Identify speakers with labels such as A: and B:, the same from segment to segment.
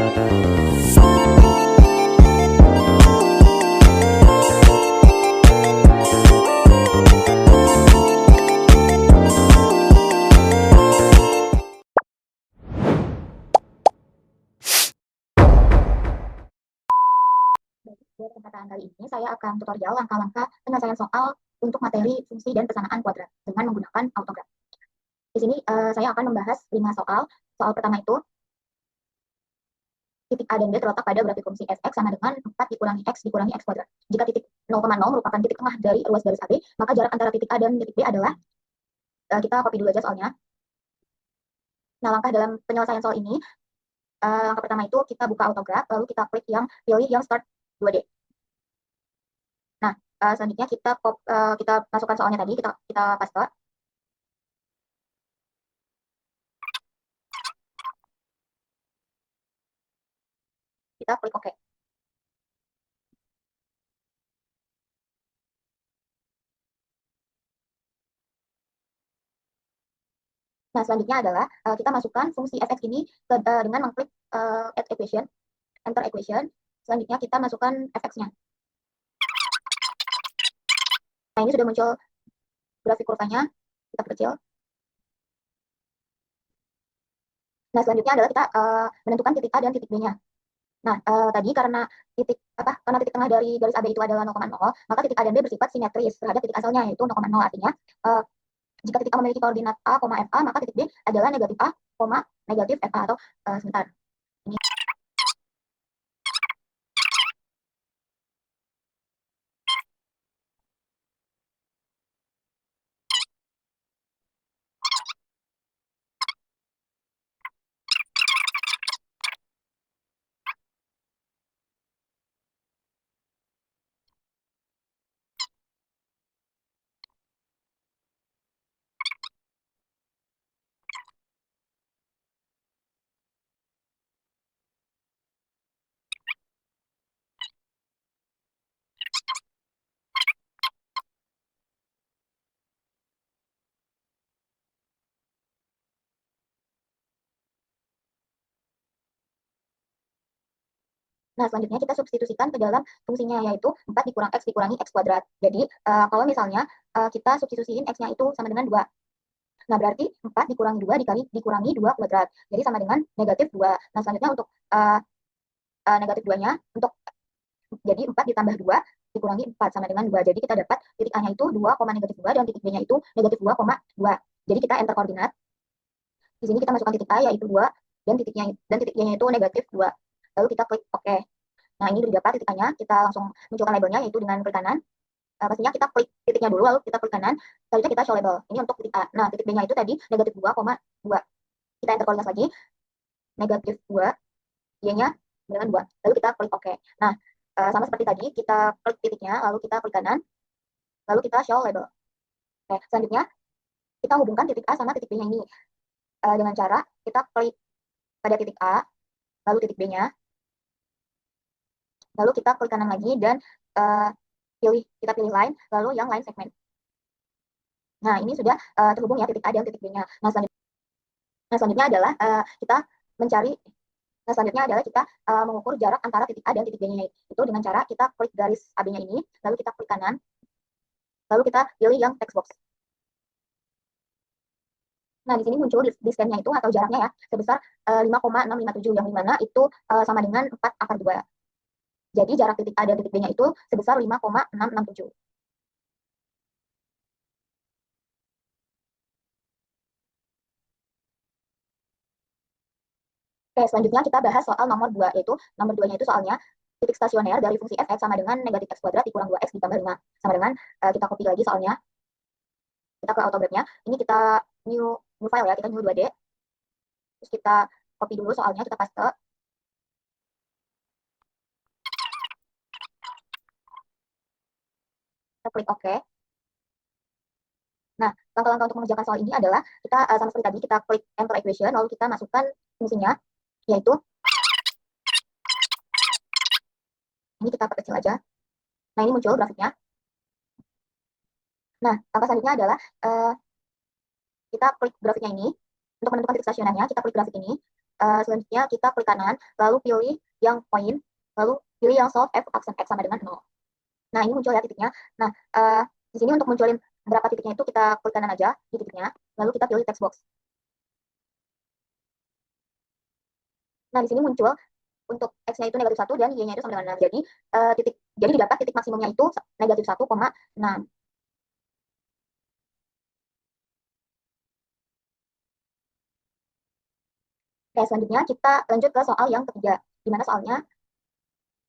A: Di kesempatan kali ini saya akan tutorial langkah-langkah penyelesaian soal untuk materi fungsi dan persamaan kuadrat dengan menggunakan autograf. Di sini saya akan membahas 5 soal. Soal pertama itu titik A dan B terletak pada grafik fungsi fx sama dengan 4 dikurangi x kuadrat. Jika titik 0,0 merupakan titik tengah dari ruas garis AB, maka jarak antara titik A dan titik B adalah, kita copy dulu aja soalnya. Nah, langkah dalam penyelesaian soal ini, langkah pertama itu kita buka autograf, lalu kita pilih yang start 2D. Nah, selanjutnya kita masukkan soalnya tadi, kita paste. Kita klik OK. Nah, selanjutnya adalah kita masukkan fungsi fx ini dengan mengklik add equation, enter equation. Selanjutnya kita masukkan fx-nya. Nah, ini sudah muncul grafik kurvanya, kita kecil. Nah, selanjutnya adalah kita menentukan titik A dan titik B-nya. Nah, tadi karena titik tengah dari garis AB itu adalah 0,0, maka titik A dan B bersifat simetris terhadap titik asalnya, yaitu 0,0. Artinya, jika titik A memiliki koordinat A, FA, maka titik B adalah negatif A, negatif FA, atau sebentar. Ini. Nah, selanjutnya kita substitusikan ke dalam fungsinya, yaitu 4 dikurangi x kuadrat. Jadi, kalau misalnya kita substitusiin x-nya itu sama dengan 2. Nah, berarti 4 dikurangi 2 dikurangi 2 kuadrat. Jadi sama dengan negatif 2. Nah, selanjutnya untuk negatif 2-nya, jadi 4 ditambah 2 dikurangi 4 sama dengan 2. Jadi kita dapat titik A-nya itu 2, negatif 2, dan titik B-nya itu negatif 2,2. Jadi kita enter koordinat. Di sini kita masukkan titik A, yaitu 2, dan titik Y-nya itu negatif 2. Lalu kita klik OK. Nah, ini sudah dapat titik A-nya. Kita langsung munculkan labelnya, yaitu dengan klik kanan. Pastinya kita klik titiknya dulu, lalu kita klik kanan. Selanjutnya kita show label. Ini untuk titik A. Nah, titik B-nya itu tadi negatif 2,2. Kita enter koordinat lagi. Negatif 2, Y-nya dengan 2. Lalu kita klik OK. Nah, sama seperti tadi, kita klik titiknya, lalu kita klik kanan, lalu kita show label. Oke, selanjutnya kita hubungkan titik A sama titik B-nya ini. Dengan cara kita klik pada titik A, lalu titik B-nya, lalu kita klik kanan lagi dan kita pilih line, lalu yang line segmen. Nah, ini sudah terhubung ya titik A dan titik B-nya. Nah, selanjutnya adalah kita mencari. Nah, selanjutnya adalah kita mengukur jarak antara titik A dan titik B-nya itu dengan cara kita klik garis AB-nya ini, lalu kita klik kanan, lalu kita pilih yang text box. Nah, di sini muncul distance-nya itu atau jaraknya ya, sebesar 5,657, yang dimana itu sama dengan 4/2. Jadi jarak titik A dan titik B-nya itu sebesar 5,667. Oke, selanjutnya kita bahas soal nomor 2, yaitu nomor 2-nya itu soalnya titik stasioner dari fungsi fx sama dengan negatif x kuadrat dikurang 2x ditambah 5. Sama dengan, kita copy lagi soalnya. Kita ke autograph-nya. Ini kita new file ya, kita new 2D. Terus kita copy dulu soalnya, kita paste. Kita klik OK. Nah, langkah-langkah untuk mengerjakan soal ini adalah kita sama seperti tadi, kita klik enter equation, lalu kita masukkan fungsinya, yaitu ini kita perkecil aja. Nah, ini muncul grafiknya. Nah, langkah selanjutnya adalah kita klik grafiknya ini. Untuk menentukan titik stasionernya, kita klik grafik ini. Selanjutnya kita klik kanan, lalu pilih yang point, lalu pilih yang solve f aksen x sama dengan 0. Nah, ini muncul ya titiknya. Nah, di sini untuk munculin berapa titiknya itu kita klik kanan aja di titiknya, lalu kita pilih text box. Nah, di sini muncul untuk x-nya itu -1 dan y-nya itu sama dengan 6. Jadi didapat titik maksimumnya itu -1,6. Oke, selanjutnya kita lanjut ke soal yang ketiga, di mana soalnya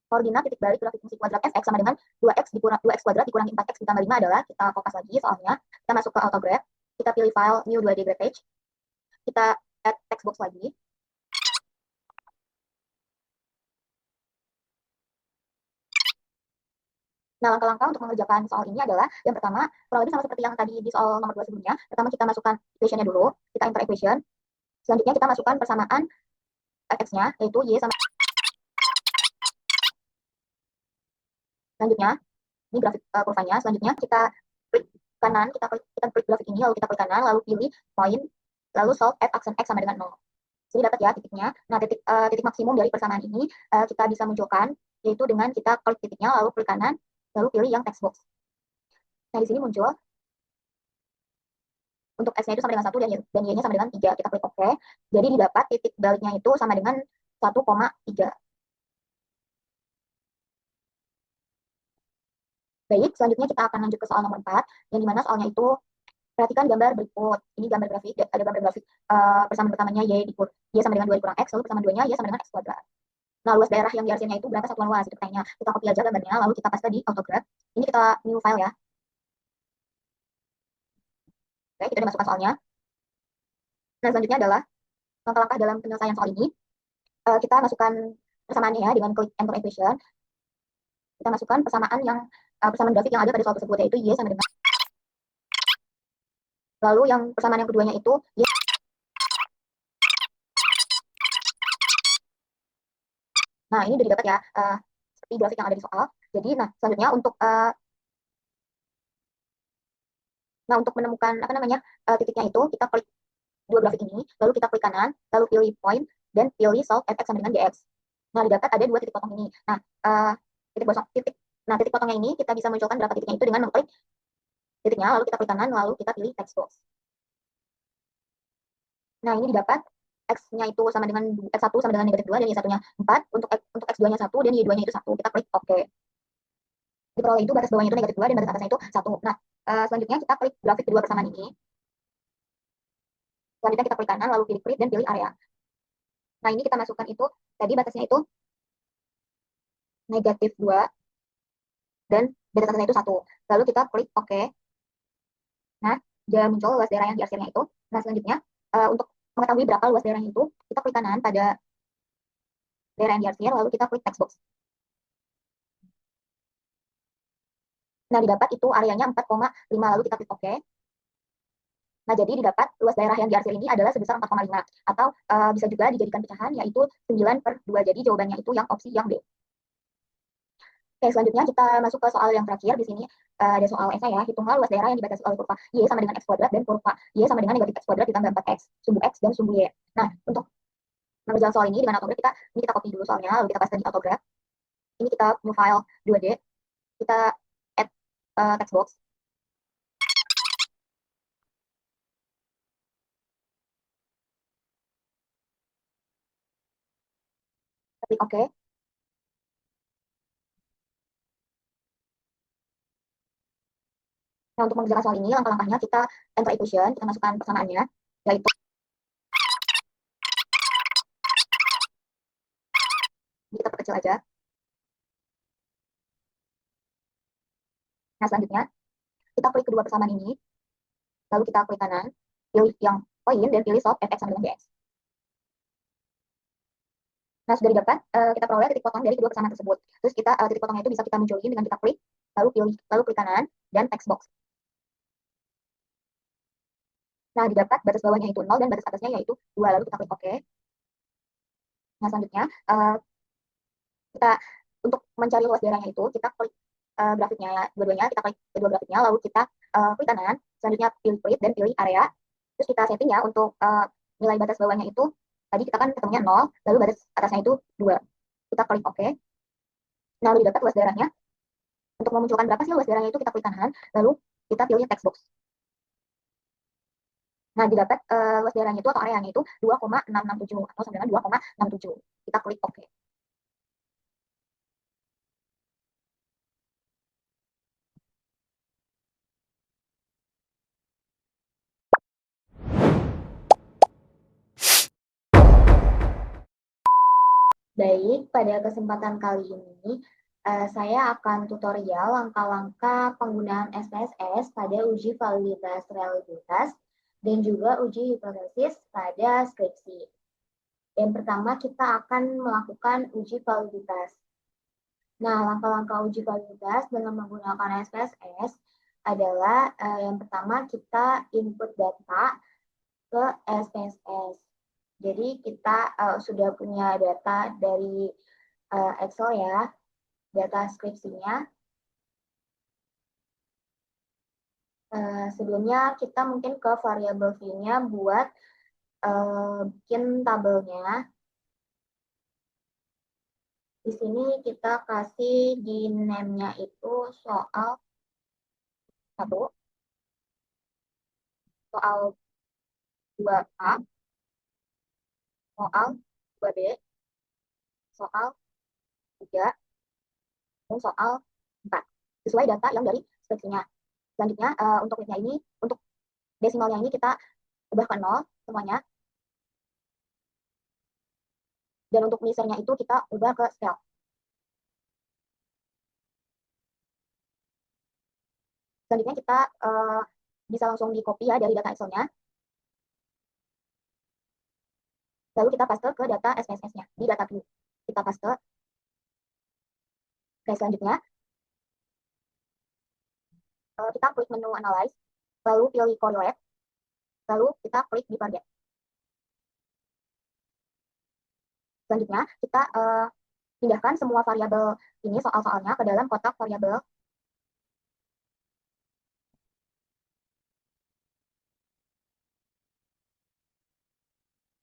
A: koordinat titik balik grafik fungsi kuadrat fx sama dengan 2x dikurang 2x kuadrat dikurangi 4x ditambah 5 adalah, kita kopas lagi soalnya, kita masuk ke autograph, kita pilih file new 2D graph page, kita add text box lagi. Nah, langkah-langkah untuk mengerjakan soal ini adalah, yang pertama, kurang lebih sama seperti yang tadi di soal nomor 2 sebelumnya. Pertama, kita masukkan equation-nya dulu, kita enter equation. Selanjutnya, kita masukkan persamaan x-nya, yaitu y sama. Selanjutnya, ini grafik kurvanya. Selanjutnya, kita klik kanan, kita klik grafik ini, lalu kita klik kanan, lalu pilih point, lalu solve f aksen x sama dengan 0. Jadi dapat ya titiknya. Nah, titik maksimum dari persamaan ini kita bisa munculkan, yaitu dengan kita klik titiknya, lalu klik kanan, lalu pilih yang text box. Nah, di sini muncul untuk x-nya itu sama dengan 1 dan y-nya sama dengan 3. Kita klik OK. Jadi didapat titik baliknya itu sama dengan 1,3. Baik, selanjutnya kita akan lanjut ke soal nomor 4, yang dimana soalnya itu, perhatikan gambar berikut. Ini gambar grafik, ada gambar grafik persamaan pertamanya y sama dengan 2 dikurang x, lalu persamaan 2-nya y sama dengan x kuadrat. Nah, luas daerah yang diarsinya itu berapa satuan luas? Itu pertanyaannya. Kita copy aja gambarnya, lalu kita paste di autograph. Ini kita new file ya. Oke, kita udah masukkan soalnya. Nah, selanjutnya adalah langkah-langkah dalam penyelesaian soal ini. Kita masukkan persamaannya ya dengan klik enter equation. Kita masukkan persamaan grafik yang ada pada soal tersebut, yaitu y sama dengan. Lalu yang persamaan yang keduanya itu y. Nah, ini sudah didapat ya, seperti grafik yang ada di soal. Jadi, selanjutnya untuk menemukan titiknya itu, kita klik dua grafik ini, lalu kita klik kanan, lalu pilih point, dan pilih solve fx sama dengan dx. Nah, didapat ada dua titik potong ini. Nah, titik potongnya ini kita bisa munculkan berapa titiknya itu dengan mengklik titiknya, lalu kita klik kanan, lalu kita pilih text box. Nah, ini didapat x-nya itu sama dengan x1 sama dengan -2, dan y1-nya 4, untuk x2-nya 1, dan y2-nya itu 1. Kita klik OK. Diperoleh itu batas bawahnya itu -2 dan batas atasnya itu 1. Nah, selanjutnya kita klik grafik kedua persamaan ini. Selanjutnya kita klik kanan, lalu pilih create dan pilih area. Nah, ini kita masukkan itu, tadi batasnya itu -2, dan batas atasnya itu 1. Lalu kita klik OK. Nah, dia muncul luas daerah yang diarsirnya itu. Nah, selanjutnya, untuk mengetahui berapa luas daerahnya itu, kita klik kanan pada daerah yang diarsir, lalu kita klik text box. Nah, didapat itu areanya 4,5, lalu kita klik OK. Nah, jadi didapat luas daerah yang diarsir ini adalah sebesar 4,5, atau bisa juga dijadikan pecahan, yaitu 9/2. Jadi jawabannya itu yang opsi yang B. Oke, selanjutnya kita masuk ke soal yang terakhir. Di sini ada soal esai ya. Hitunglah luas daerah yang dibatasi oleh kurva y sama dengan x kuadrat dan kurva y sama dengan negatif x kuadrat ditambah 4x, sumbu x dan sumbu y. Nah, untuk mengerjakan soal ini dengan autograph, ini kita copy dulu soalnya, lalu kita paste di autograph. Ini kita new file 2D, kita add text box. Klik OK. Nah, untuk mengerjakan soal ini, langkah-langkahnya kita enter equation, kita masukkan persamaannya, yaitu ini kita perkecil aja. Nah, selanjutnya kita klik kedua persamaan ini, lalu kita klik kanan, pilih yang point, dan pilih solve fx sama dengan dx. Nah, sudah didapat, kita peroleh titik potong dari kedua persamaan tersebut. Terus titik potongnya itu bisa kita munculin dengan kita klik, lalu klik kanan, dan text box. Nah, didapat batas bawahnya itu 0 dan batas atasnya yaitu 2, lalu kita klik OK. Nah, selanjutnya kita untuk mencari luas daerahnya itu, kita klik grafiknya dua-duanya, kita klik kedua grafiknya, lalu kita klik kanan, selanjutnya pilih create dan pilih area. Terus kita setting ya untuk nilai batas bawahnya itu Tadi kita kan ketemunya 0, lalu batas atasnya itu 2. Kita klik OK. Nah, lalu dapat luas daerahnya. Untuk memunculkan berapa sih luas daerahnya itu kita klik kanan, lalu kita pilih text box. Nah, didapat luas daerahnya itu atau areanya itu 2,667 atau sama dengan 2,67. Kita klik OK. Baik, pada kesempatan kali ini saya akan tutorial langkah-langkah penggunaan SPSS pada uji validitas reliabilitas dan juga uji hipotesis pada skripsi. Yang pertama kita akan melakukan uji validitas. Nah, langkah-langkah uji validitas dengan menggunakan SPSS adalah yang pertama kita input data ke SPSS. Jadi kita sudah punya data dari Excel ya, data skripsinya. Sebelumnya kita mungkin ke variable view-nya buat bikin tabelnya. Di sini kita kasih di name-nya itu soal 1, soal 2A, soal 2B, soal 3, dan soal 4. Sesuai data yang dari skripsinya. Selanjutnya untuk width-nya ini, untuk desimalnya ini kita ubah ke 0 semuanya. Dan untuk measurnya itu kita ubah ke scale. Selanjutnya kita bisa langsung di copy ya dari data Excel-nya. Lalu kita paste ke data SPSS-nya di data view. Kita paste. Oke, selanjutnya kita klik menu analyze, lalu pilih correlate, lalu kita klik di target. Selanjutnya kita pindahkan semua variabel ini soal-soalnya ke dalam kotak variabel.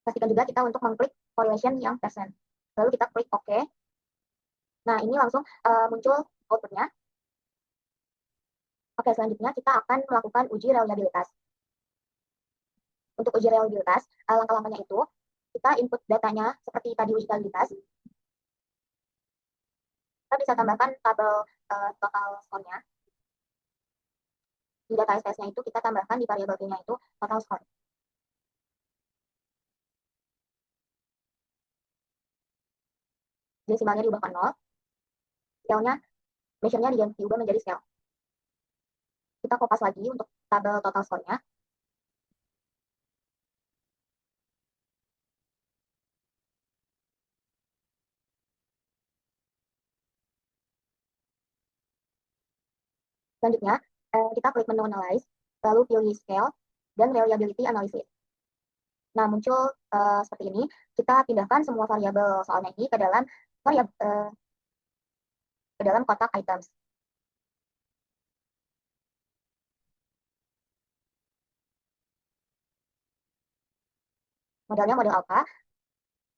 A: Pastikan juga kita untuk mengklik correlation yang persen. Lalu kita klik OK. Nah, ini langsung muncul output-nya. Oke, selanjutnya kita akan melakukan uji reliabilitas. Untuk uji reliabilitas, langkah-langkahnya itu, kita input datanya seperti tadi uji validitas. Kita bisa tambahkan tabel total score-nya. Di data SPS-nya itu kita tambahkan di variabel P-nya itu total score. Desimalnya diubah ke 0, scale-nya, measure-nya diubah menjadi scale. Kita kopas lagi untuk tabel total score-nya. Selanjutnya, kita klik menu Analyze, lalu pilih Scale, dan Reliability Analysis. Nah, muncul seperti ini. Kita pindahkan semua variabel soalnya ini ke dalam kotak items. Modelnya model alpha.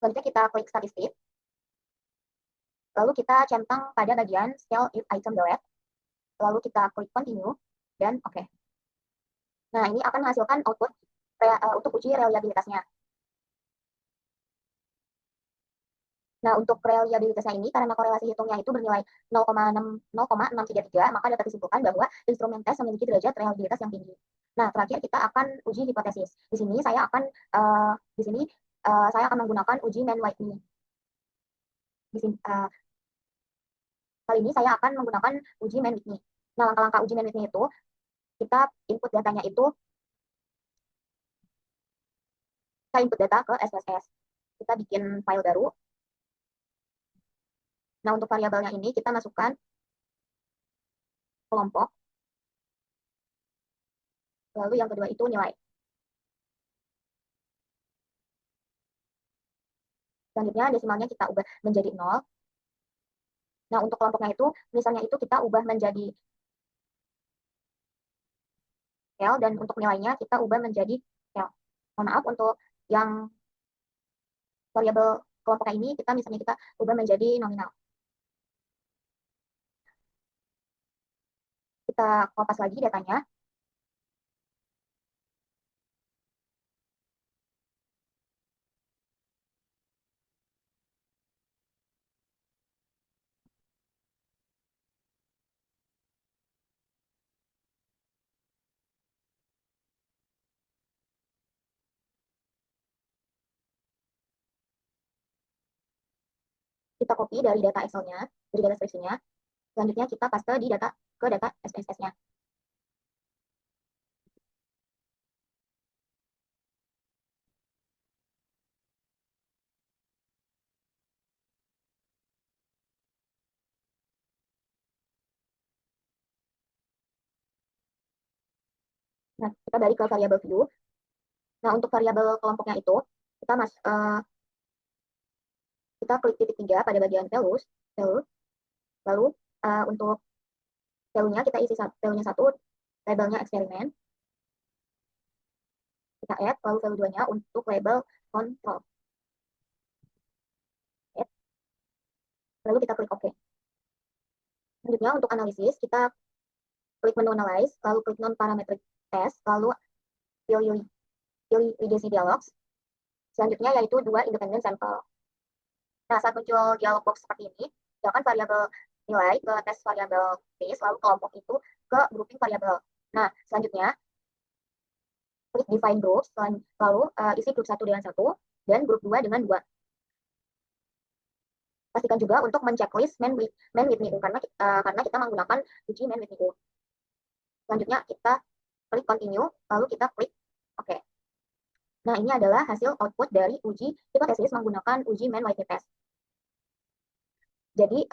A: Selanjutnya kita klik statistik. Lalu kita centang pada bagian scale if item delete. Lalu kita klik continue dan oke. Nah, ini akan menghasilkan output untuk uji reliabilitasnya. Nah, untuk reliabilitasnya ini, karena korelasi hitungnya itu bernilai 0,633, maka dapat disimpulkan bahwa instrumen tes memiliki derajat reliabilitas yang tinggi. Nah, terakhir kita akan uji hipotesis. Di sini saya akan menggunakan uji man Whitney. Di sini, kali ini saya akan menggunakan uji man Whitney. Nah, langkah-langkah uji man Whitney itu, kita input datanya itu, kita input data ke SPSS. Kita bikin file baru. Nah, untuk variabelnya ini kita masukkan kelompok. Lalu yang kedua itu nilai. Selanjutnya desimalnya kita ubah menjadi 0. Nah, untuk kelompoknya itu, misalnya itu kita ubah menjadi L, dan untuk nilainya kita ubah menjadi L. Mohon maaf untuk yang variabel kelompoknya ini misalnya kita ubah menjadi nominal. Kita kopas lagi datanya. Kita copy dari data Excel-nya, dari data spreadsheet-nya. Selanjutnya kita paste di ke data SPSS-nya. Nah, kita balik ke variabel view. Nah, untuk variabel kelompoknya itu, kita klik titik 3 pada bagian value, lalu untuk value-nya kita isi value-nya 1, labelnya eksperimen, kita add, lalu value 2-nya untuk label control. Add. Lalu kita klik OK. Selanjutnya untuk analisis, kita klik menu analyze, lalu klik non-parametric test, lalu pilih reduce dialogs. Selanjutnya yaitu 2 independent sample. Nah, saat muncul dialog box seperti ini, silakan variabel nilai ke tes variabel base, lalu kelompok itu ke grouping variabel. Nah, selanjutnya klik define groups, lalu isi grup 1 dengan 1 dan grup 2 dengan 2. Pastikan juga untuk menceklis man with me karena kita menggunakan uji man with me. Selanjutnya kita klik continue, lalu kita klik OK. Nah, ini adalah hasil output dari uji hipotesis menggunakan uji man with me test. Jadi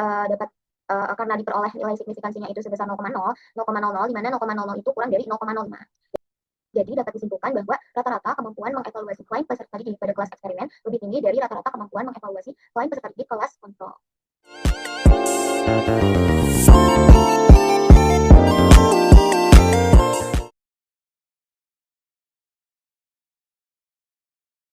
A: karena diperoleh nilai signifikansinya itu sebesar 0,0, di mana 0,00 itu kurang dari 0,05. Jadi dapat disimpulkan bahwa rata-rata kemampuan mengevaluasi klaim peserta didik pada kelas eksperimen lebih tinggi dari rata-rata kemampuan mengevaluasi klaim peserta didik kelas kontrol.